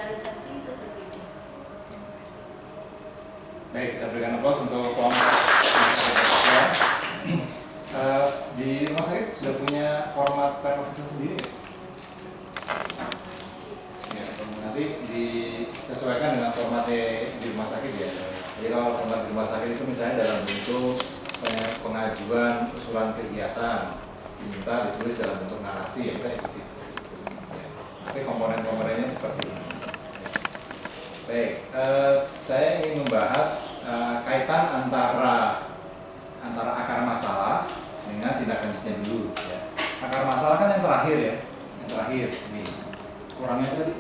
sosialisasi itu berbeda. Terima kasih. Baik, kita berikan aplaus untuk kelompok di rumah sakit sudah punya format pemeriksaan sendiri ya? Nanti disesuaikan dengan format di rumah sakit ya. Jadi kalau format di rumah sakit itu misalnya dalam bentuk pengajuan usulan kegiatan diminta ditulis dalam bentuk narasi ya, kita ikuti seperti itu ya. Tapi komponen-komponennya seperti ini. Baik, saya ingin membahas kaitan antara akar masalah dengan tindak lanjutnya dulu ya. Akar masalah kan yang terakhir ya, yang terakhir ini kurangnya tadi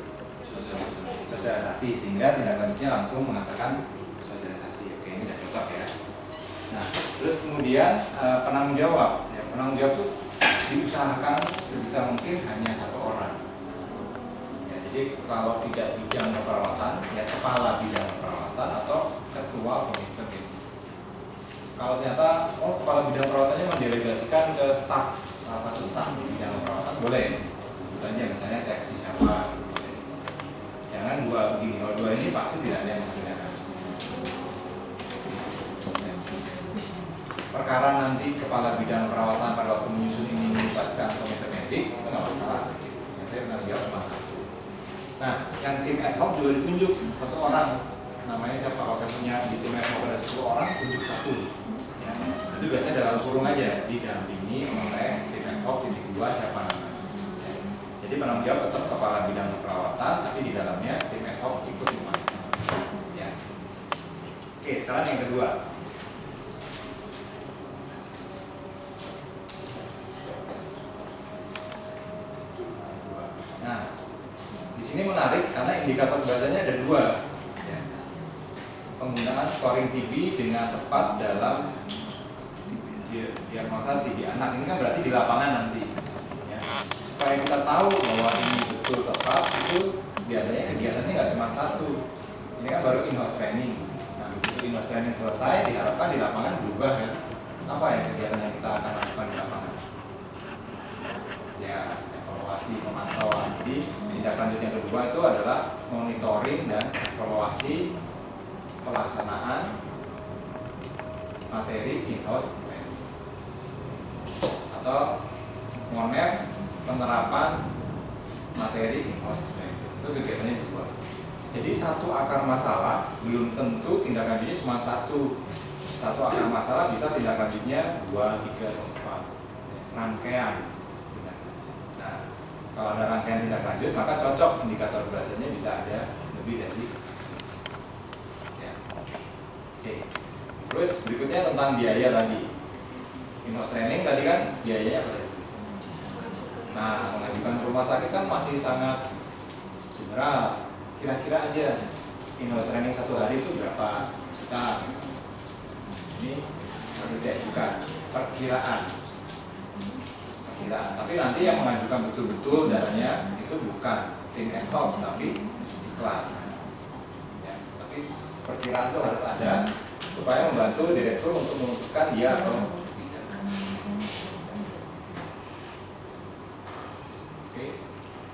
sosialisasi, sehingga tindak lanjutnya langsung mengatakan sosialisasi. Oke, ini sudah cocok ya. Nah, terus kemudian penanggung jawab ya, penanggung jawab itu diusahakan sebisa mungkin hanya satu orang ya. Jadi kalau tidak bidang keperawatan ya kepala bidang keperawatan atau ketua komite medis. Kalau ternyata kepala bidang perawatannya mendelegasikan ke staf, salah satu staf di bidang perawatan, boleh sebut aja misalnya seksi siapa. Jangan dua begini, kalau dua ini pasti tidak ada yang menggunakan. Perkara nanti kepala bidang perawatan pada waktu menyusun ini melibatkan komite medik, itu nggak masalah. Nanti pernah jawab cuma satu. Nah, yang tim ad hoc juga ditunjuk satu orang. Namanya siapa? Kalau saya punya di tim ad hoc ada 10 orang, tunjuk satu. Ya, itu biasanya dalam kurung aja didampingi oleh tim ad hoc titik 2 siapa namanya. Jadi penanggung jawab tetap kepala bidang perawatan, tapi di dalamnya tim ad hoc ikut semua. Ya. Oke, sekarang yang kedua. Nah, di sini menarik karena indikator bahasanya ada dua. Ya. Penggunaan scoring TB dengan tepat dalam diagnosa TB anak ini kan berarti di lapangan nanti. Ya. Supaya kita tahu bahwa ini betul tepat, itu biasanya kegiatannya nggak cuma satu. Ini kan baru in-house training. Nah, begitu in-house training selesai, diharapkan di lapangan berubah ya. Apa ya kegiatan yang kita akan lakukan di lapangan? Ya, evaluasi, pemantauan. Jadi tindak lanjut yang kedua itu adalah monitoring dan evaluasi pelaksanaan materi in-house training atau MONEF penerapan materi in-house training. Itu kegiatannya dua. Jadi satu akar masalah belum tentu tindak lanjutnya cuma satu. Satu akar masalah bisa tindak lanjutnya 2, 3, 4 rangkaian. Kalau ada rangkaian tindak lanjut, maka cocok indikator berhasilnya bisa ada lebih dari ya. Oke. Terus berikutnya tentang biaya tadi. In-house training tadi kan biayanya apa? Nah, mengajukan ke rumah sakit kan masih sangat general. Kira-kira aja in-house training satu hari itu berapa juta? Ini harus diajukan perkiraan. Tapi nanti yang mengajukan betul-betul dananya itu bukan tim ad hoc tapi iklan ya, tapi perkiraan itu harus ada supaya membantu direktur untuk memutuskan dia atau tidak. Oke,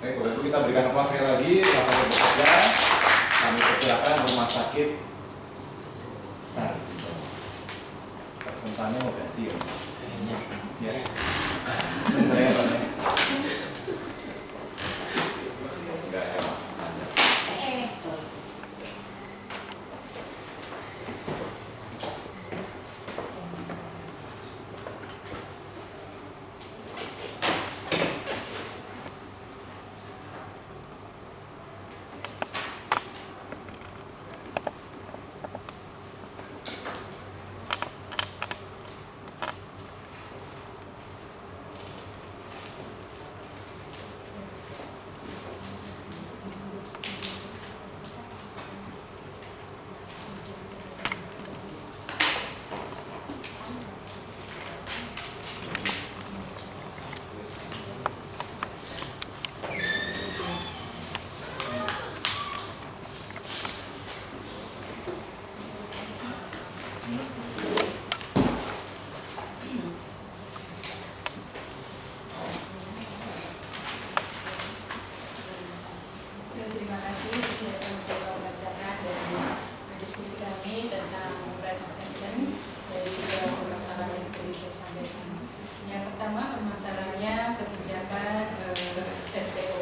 baik, kalau itu kita berikan aplaus sekali lagi rumah sakit bekerja. Kami persilakan rumah sakit SARS. Persentannya mau ganti ya? Ya. Saya apa nih? Enggak ya, Mas. Terima kasih. diskusi kami tentang plan of action dari beberapa permasalahan yang tadi saya sampaikan. Yang pertama, permasalahannya kebijakan SPO,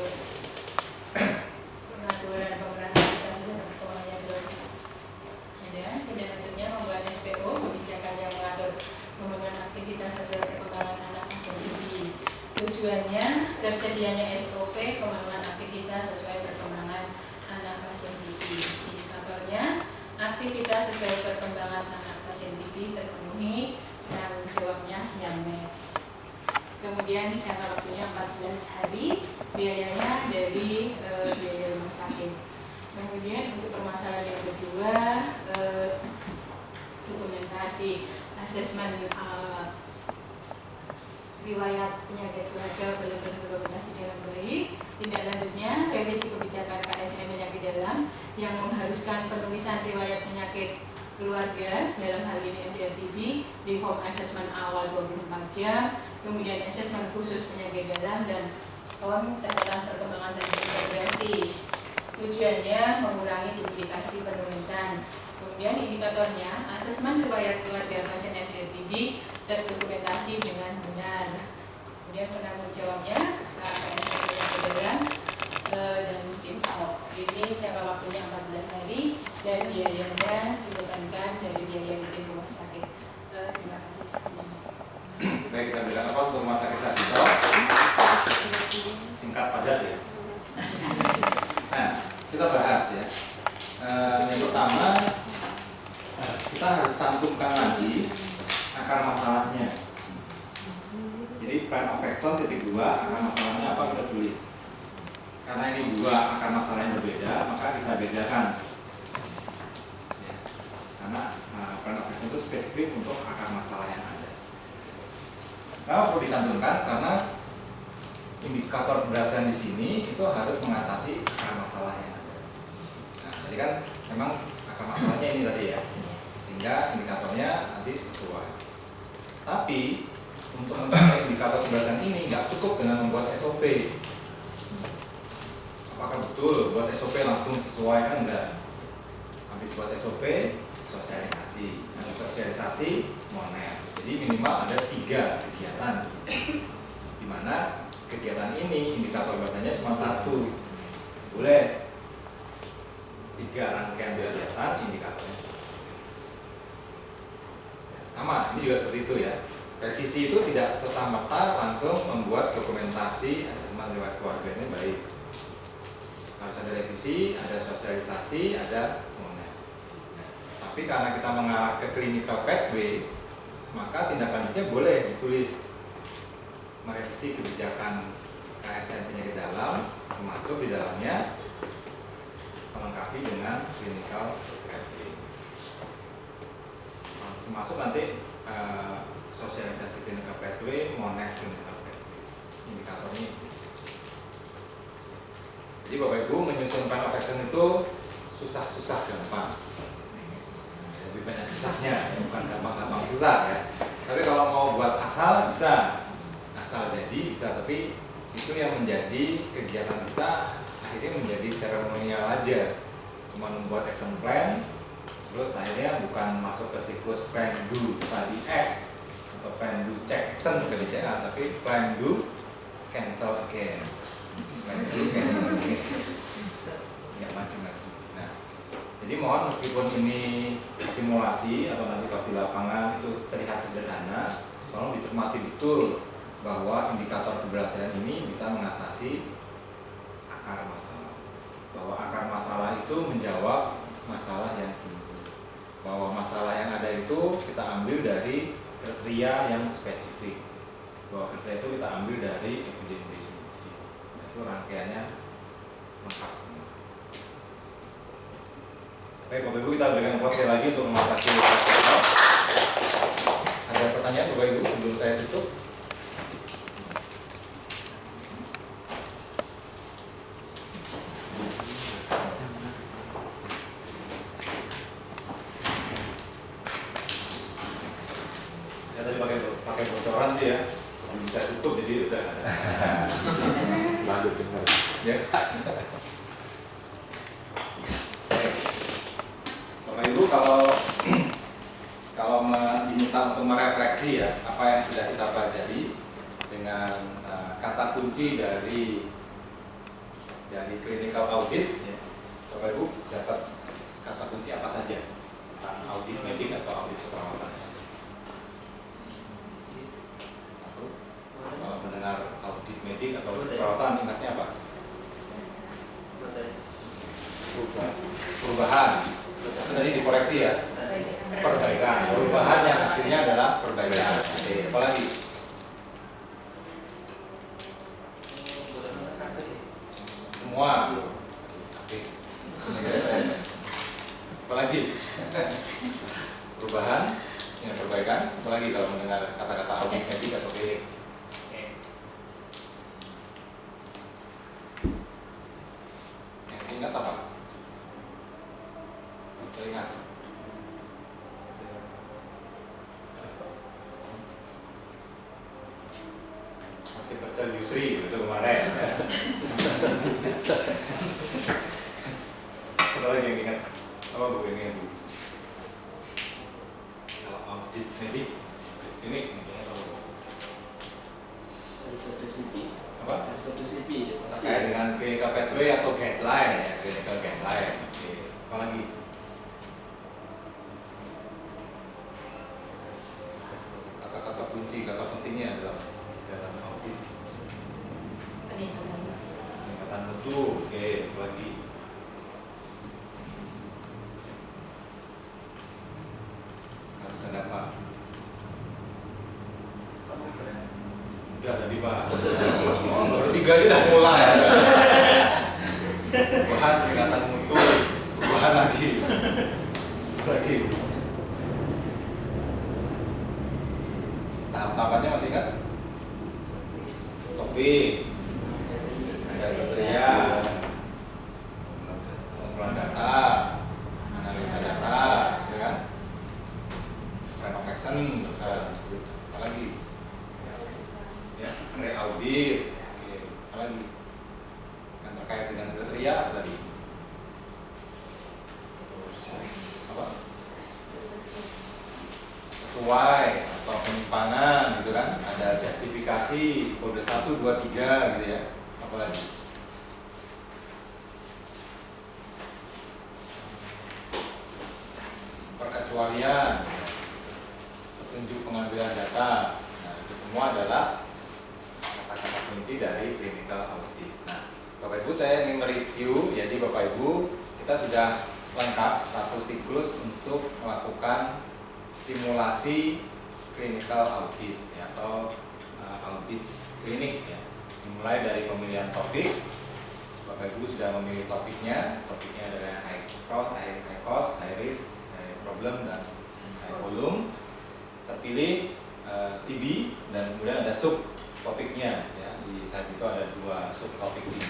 pengaturan pemeran aktivitas dan perkembangan yang ada. Tindak lanjutnya membuat SPO, kebijakan yang mengatur pembangunan aktivitas sesuai perkembangan anak asuh TB. Tujuannya tersedianya SOP pembangunan aktivitas sesuai perkembangan anak pasien TB. Indikatornya aktivitas sesuai perkembangan anak pasien TB terpenuhi, tanggung jawabnya YAMED. Kemudian jangka waktunya 14 hari, biayanya dari biaya rumah sakit. Kemudian untuk permasalahan yang kedua, dokumentasi asesmen riwayat penyakit keluarga belum terdokumentasi dengan baik. Tindak lanjutnya, revisi kebijakan KSN penyakit dalam yang mengharuskan penulisan riwayat penyakit keluarga, dalam hal ini MDR TB, di home assessment awal 24 jam, kemudian asesmen khusus penyakit dalam, dan home catatan perkembangan dan integrasi. Tujuannya mengurangi duplikasi penulisan. Kemudian indikatornya, asesmen riwayat keluarga pasien MDR TB terdokumentasi dengan benar. Kemudian penanggung jawabnya KSN penyakit dalam dan info. Ini jangka waktunya 14 hari dan biayanya dibebankan dari biaya rutin rumah sakit. Terima kasih. Baik, kita berikan apa untuk rumah sakit Sarjito? Singkat padat ya. Nah, kita bahas ya. Yang pertama, kita harus cantumkan lagi akar masalahnya. Jadi plan of action titik 2, akar masalahnya apa kita tulis. Karena ini dua akar masalah yang berbeda, maka kita bedakan. Ya. Karena plan of action itu spesifik untuk akar masalah yang ada. Kenapa perlu dicantumkan? Karena indikator keberhasilan di sini itu harus mengatasi akar masalah yang ada. Nah, jadi kan memang akar masalahnya ini tadi ya, sehingga indikatornya nanti sesuai. Tapi untuk mencapai indikator keberhasilan ini nggak cukup dengan membuat SOP. Apakah betul buat SOP langsung sesuai? Kan enggak. Habis buat SOP, sosialisasi. Nah, sosialisasi monet. Jadi minimal ada 3 kegiatan, di mana kegiatan ini indikator keberhasilannya cuma 1. Boleh 3 rangkaian kegiatan indikatornya. Sama, ini juga seperti itu ya. Revisi itu tidak serta-merta langsung membuat dokumentasi asesmen riwayat keluarga ini baik. Harus ada revisi, ada sosialisasi, ada monet. Tapi karena kita mengarah ke clinical pathway, maka tindak lanjutnya boleh ditulis merevisi kebijakan KSN penyakit dalam, termasuk di dalamnya melengkapi dengan clinical pathway. Termasuk nanti sosialisasi clinical pathway, monet clinical pathway, indikatornya. Jadi Bapak Ibu menyusun plan of action itu susah-susah gampang. Lebih banyak susahnya, bukan gampang-gampang susah ya. Tapi kalau mau buat asal bisa, asal jadi bisa. Tapi itu yang menjadi kegiatan kita akhirnya menjadi seremonial aja. Cuma membuat action plan, terus akhirnya bukan masuk ke siklus plan do tadi act atau plan do check action ke DCA, tapi plan do cancel again. Ya macam-macam. Nah, jadi mohon meskipun ini simulasi atau nanti pas di lapangan itu terlihat sederhana, tolong dicermati betul bahwa indikator keberhasilan ini bisa mengatasi akar masalah. Bahwa akar masalah itu menjawab masalah yang timbul. Bahwa masalah yang ada itu kita ambil dari kriteria yang spesifik. Bahwa kriteria itu kita ambil dari epidemiologi. Itu rangkaiannya lengkap semua. Baik, Bapak Ibu, kita berikan pause lagi untuk rumah sakit. Ada pertanyaan Bapak Ibu sebelum saya tutup? Ya tadi pakai bocoran sih ya. Sebelum saya tutup jadi udah ada. Lanjut dengar. Ya. Baik. Bapak Ibu kalau diminta untuk merefleksi ya apa yang sudah kita pelajari dengan kata kunci dari clinical audit ya. Bapak Ibu dapat kata kunci apa saja tentang audit medik atau audit keperawatan? Kalau mendengar audit medik atau audit keperawatan ingatnya apa? Perubahan. Itu tadi dikoreksi ya. Perbaikan. Perubahan yang hasilnya adalah perbaikan. Oke, apa lagi? Semua. Oke. Apa lagi? Perubahan, ya perbaikan. Apa lagi kalau mendengar kata-kata audit medik atau klinik? Yang ingat apa? Ingat. Masih baca Yusri itu kemarin. Apa lagi yang ingat? Apa Bu yang ingat Bu? Kalau audit medik ini apa? Terkait dengan clinical pathway atau guideline ya, clinical guideline. Oke. Apa lagi? Kata-kata kunci, kata pentingnya adalah dalam audit peningkatan mutu. Oke, apa lagi? Harus ada apa? Udah tadi Pak. Baru 3 aja udah mulai. Bahan peningkatan mutu, bahan lagi. Tahap-tahapannya masih ingat? Topik, ada kriteria, pengumpulan data, analisa data, gitu kan? Plan of action, apa lagi? Ya, re-audit, oke, apa lagi? Yang terkait dengan kriteria apa tadi? Apa? Sesuai atau penyimpangan gitu kan, ada justifikasi kode 1, 2, 3 gitu ya. Apa lagi? Perkecualian, petunjuk pengambilan data. Nah, itu semua adalah kata-kata kunci dari clinical audit. Nah, Bapak Ibu saya ingin mereview, jadi Bapak Ibu kita sudah lengkap satu siklus untuk melakukan simulasi clinical audit ya, atau audit klinik ya. Dimulai dari pemilihan topik. Bapak Ibu sudah memilih topiknya. Topiknya adalah high cost, high risk, high problem dan high volume. Terpilih TB dan kemudian ada sub topiknya ya. Di saat itu ada 2 sub topik TB,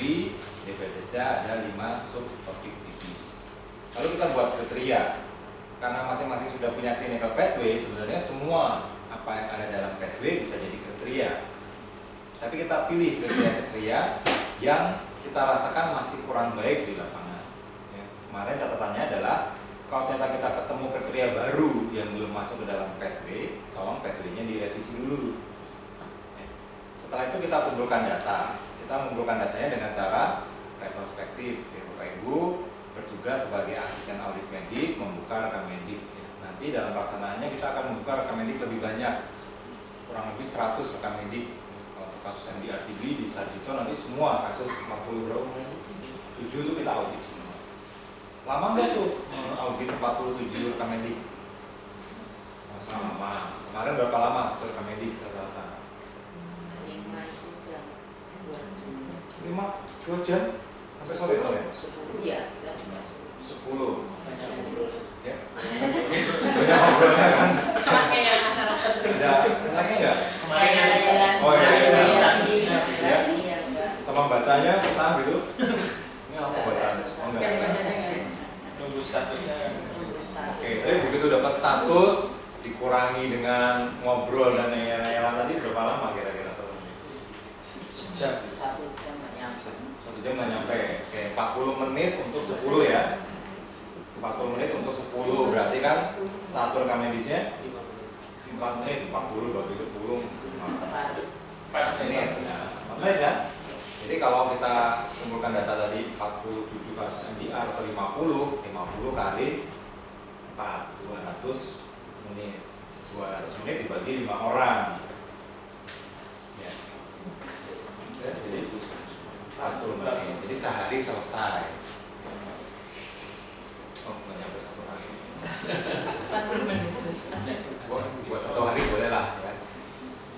di Bethesda ada 5 sub topik TB. Lalu kita buat kriteria. Karena masing-masing sudah punya clinical pathway, sebenarnya semua apa yang ada dalam pathway bisa jadi kriteria. Tapi kita pilih kriteria-kriteria yang kita rasakan masih kurang baik di lapangan. Ya. Kemarin catatannya adalah kalau ternyata kita ketemu kriteria baru yang belum masuk ke dalam pathway, tolong pathway-nya direvisi dulu. Ya. Setelah itu kita kumpulkan data. Kita mengumpulkan datanya dengan cara retrospektif. Ya, Bapak Ibu bertugas sebagai asisten audit medik membuka rekam medik. Ya. Nanti dalam pelaksanaannya kita akan membuka rekam medik lebih banyak, kurang lebih 100 rekam medik. Kalau kasus yang di RTB di Sarjito nanti semua kasus 40 berapa? 7 itu kita audit semua. Lama nggak tuh audit 47 rekam medik? Masa lama. Kemarin berapa lama satu rekam medik rata-rata? 2 jam sampai sore ya? Iya. 10. Ya. Banyak ngobrolnya kan? Ada senangnya nggak? Oh iya. Sama bacanya kita gitu. Ini apa bacanya? Oh enggak. Nunggu statusnya. Oke, tapi begitu dapat status dikurangi dengan ngobrol dan nanya-nanya tadi berapa lama kira-kira? 1 jam. 1 jam nggak nyampe. Oke, 40 menit untuk 10 ya. 40 menit untuk 10 berarti kan satu rekam medisnya 4 menit, 40, baru 10, 4 menit. Nah, 4 menit ya. Jadi kalau kita kumpulkan data tadi 47 kasus MDR atau 50 kali 4, 200 menit. 200 menit dibagi 5 orang. Ya. Jadi 40 menit. Jadi sehari selesai. Oh, nggak nyampe 1 hari. 40 menit selesai. Buat 1 hari boleh lah ya.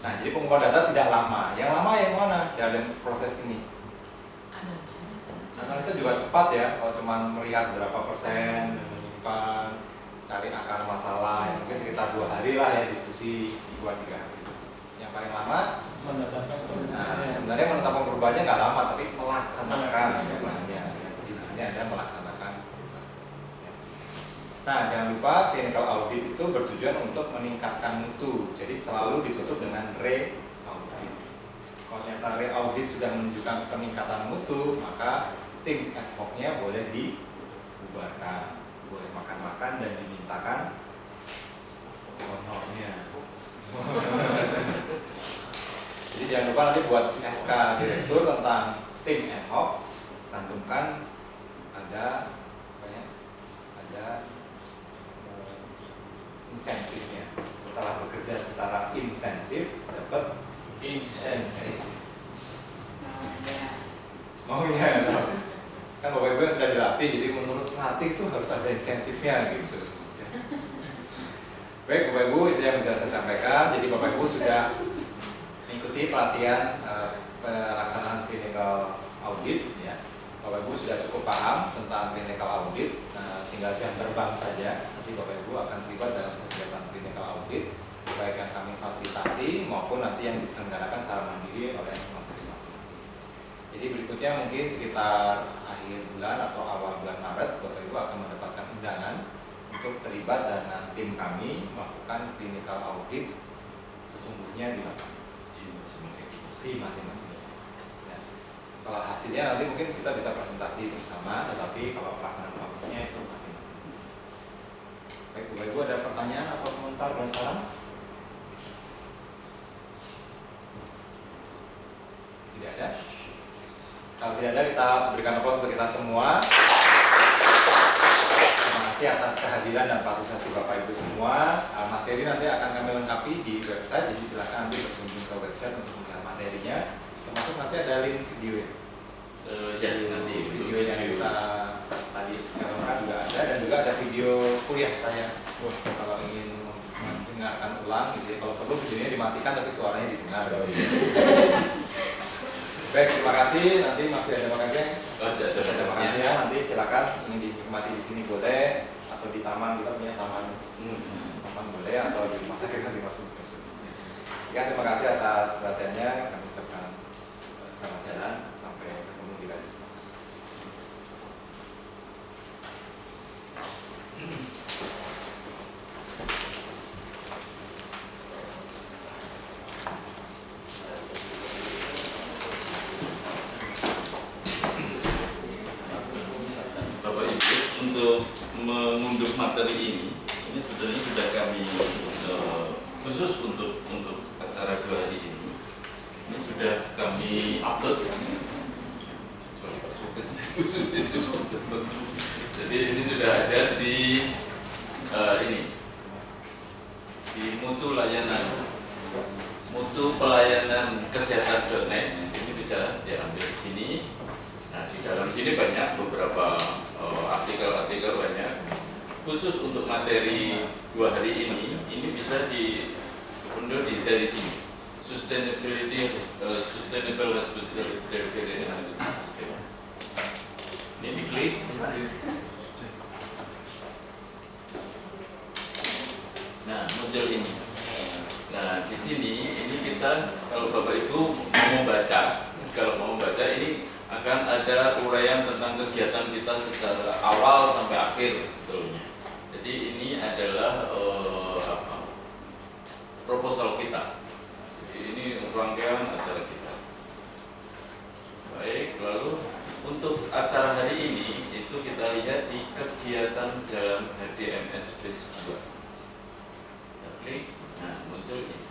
Nah, jadi pengumpulan data tidak lama. Yang lama yang mana dalam proses ini? Analisa juga cepat ya. Kalau cuma melihat berapa persen, menyimpan, cari akar masalah, ya mungkin sekitar 2 hari lah ya diskusi 2-3 hari. Yang paling lama sebenarnya menetapkan perubahannya nggak lama, tapi melaksanakan perubahannya. Jadi di sini ada melaksanakan. Nah, jangan lupa clinical audit itu bertujuan untuk meningkatkan mutu. Jadi selalu ditutup dengan re-audit. Kalau ternyata re-audit sudah menunjukkan peningkatan mutu, maka tim ad hoc-nya boleh dibubarkan, boleh makan-makan dan dimintakan honornya. Jadi jangan lupa nanti buat SK direktur tentang tim ad hoc, cantumkan ada insentifnya. Setelah bekerja secara intensif dapat insentif. Oh iya, kan Bapak Ibu yang sudah dilatih, jadi menurut latih itu harus ada insentifnya gitu. Baik Bapak Ibu, itu yang bisa saya sampaikan. Jadi Bapak Ibu sudah mengikuti pelatihan pelaksanaan clinical audit ya. Bapak Ibu sudah cukup paham tentang clinical audit, tinggal jam terbang saja. Nanti Bapak Ibu akan terlibat dalam kegiatan clinical audit, baik yang kami fasilitasi maupun nanti yang diselenggarakan secara mandiri oleh masing-masing. Jadi berikutnya mungkin sekitar akhir bulan atau awal bulan Maret, Bapak Ibu akan mendapatkan undangan untuk terlibat dengan tim kami melakukan clinical audit sesungguhnya di masing-masing. Kalau hasilnya nanti mungkin kita bisa presentasi bersama, tetapi kalau pelaksanaan auditnya itu masing-masing. Baik, Bapak Ibu ada pertanyaan atau komentar dan saran? Tidak ada. Kalau tidak ada, kita berikan aplaus untuk kita semua. Terima kasih atas kehadiran dan partisipasi Bapak Ibu semua. Materi nanti akan kami lengkapi di website, jadi silakan nanti berkunjung ke website untuk melihat materinya. Termasuk nanti ada link video nanti video yang kita tadi katakan juga ada, dan juga ada video kuliah saya. Kalau ingin mendengarkan ulang, gitu ya. Kalau perlu videonya dimatikan tapi suaranya didengar. Baik, terima kasih. Nanti masih ada makasih. Terima kasih ya. Nanti silakan ingin dinikmati di sini boleh, atau di taman, kita punya taman boleh, atau di rumah sakit masing-masing. Sekian, terima kasih atas perhatiannya. Kami ucapkan selamat jalan, sampai ketemu di lain. Bapak Ibu, untuk mengunduh materi ini sebetulnya sudah kami khusus untuk acara 2 hari ini sudah kami upload. Khusus itu. Jadi ini sudah ada di di mutu pelayanan kesehatan.net. Ini bisa diambil di sini. Nah, di dalam sini banyak beberapa artikel-artikel banyak khusus untuk materi 2 hari ini bisa diunduh dari sini. Sustainable Hospital Delivery System. Ini diklik. Nah, muncul ini. Nah, di sini ini kita kalau Bapak Ibu mau membaca ini akan ada uraian tentang kegiatan kita secara awal sampai akhir sebetulnya. Jadi ini adalah proposal kita. Jadi ini rangkaian acara kita. Baik, lalu untuk acara hari ini itu itu kita lihat di kegiatan dalam HDMS Base 2. Kita klik, nah muncul ini.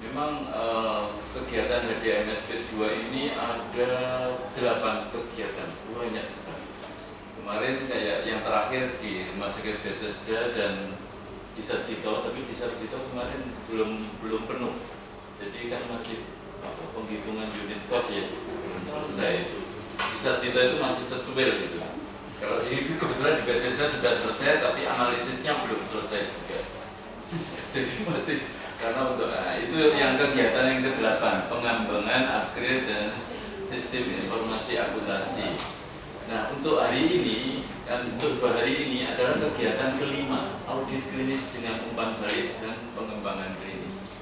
Memang kegiatan HDMS Base 2 ini ada 8 kegiatan, banyak sekali. Kemarin kayak yang terakhir di Rumah Sakit Bethesda dan di Sarjito, tapi di Sarjito kemarin belum penuh. Jadi kan masih penghitungan unit cost ya, belum selesai. Di Sarjito itu masih secuil gitu. Kalau ini kebetulan di Bethesda sudah selesai, tapi analisisnya belum selesai juga. Jadi masih, karena untuk itu yang kegiatan yang ke-8, pengembangan, upgrade dan sistem informasi akuntansi. Nah, untuk hari ini dan untuk 2 hari ini adalah kegiatan ke-5, audit klinis dengan umpan balik dan pengembangan klinis.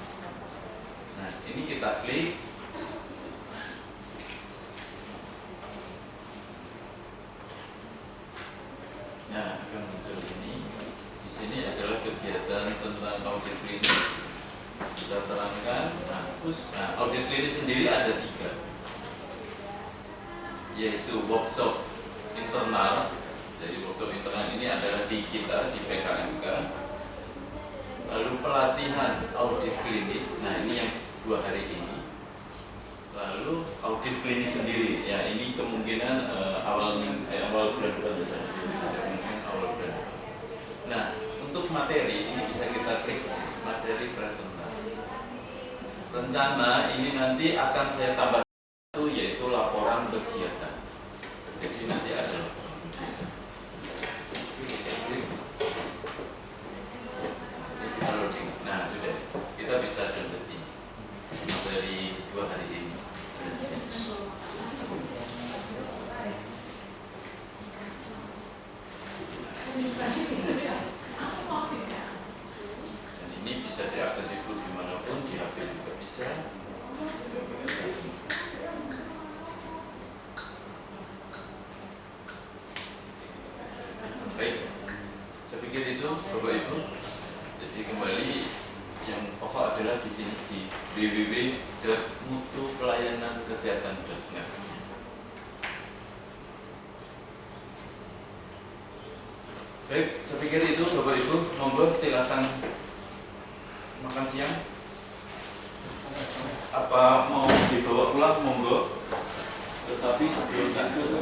Nah, ini kita klik. Nah, akan muncul ini. Di sini adalah kegiatan tentang audit klinis. Kita terangkan, nah, audit klinis sendiri ada 3, yaitu workshop internal. Jadi workshop internal ini adalah di kita, di PKMK. Lalu pelatihan audit klinis, nah ini yang 2 hari ini. Lalu audit klinis sendiri, ya ini kemungkinan awal bulan depan. Awal bulan depan. Nah, untuk materi ini bisa kita klik materi presentasi. Rencana ini nanti akan saya tambah satu, yaitu laporan kegiatan. Jadi nanti ada laporan kegiatan. Kita loading. Nah, sudah. Kita bisa download ini materi 2 hari ini. Dan ini bisa diakses itu dimanapun, di HP juga bisa. Baik, saya pikir itu Bapak Ibu. Jadi kembali yang pokok adalah di sini di www.mutupelayananKesehatan.net. Baik, saya pikir itu Bapak Ibu. Monggo silakan makan siang. Apa mau dibawa pulang? Monggo. Tetapi sebelum itu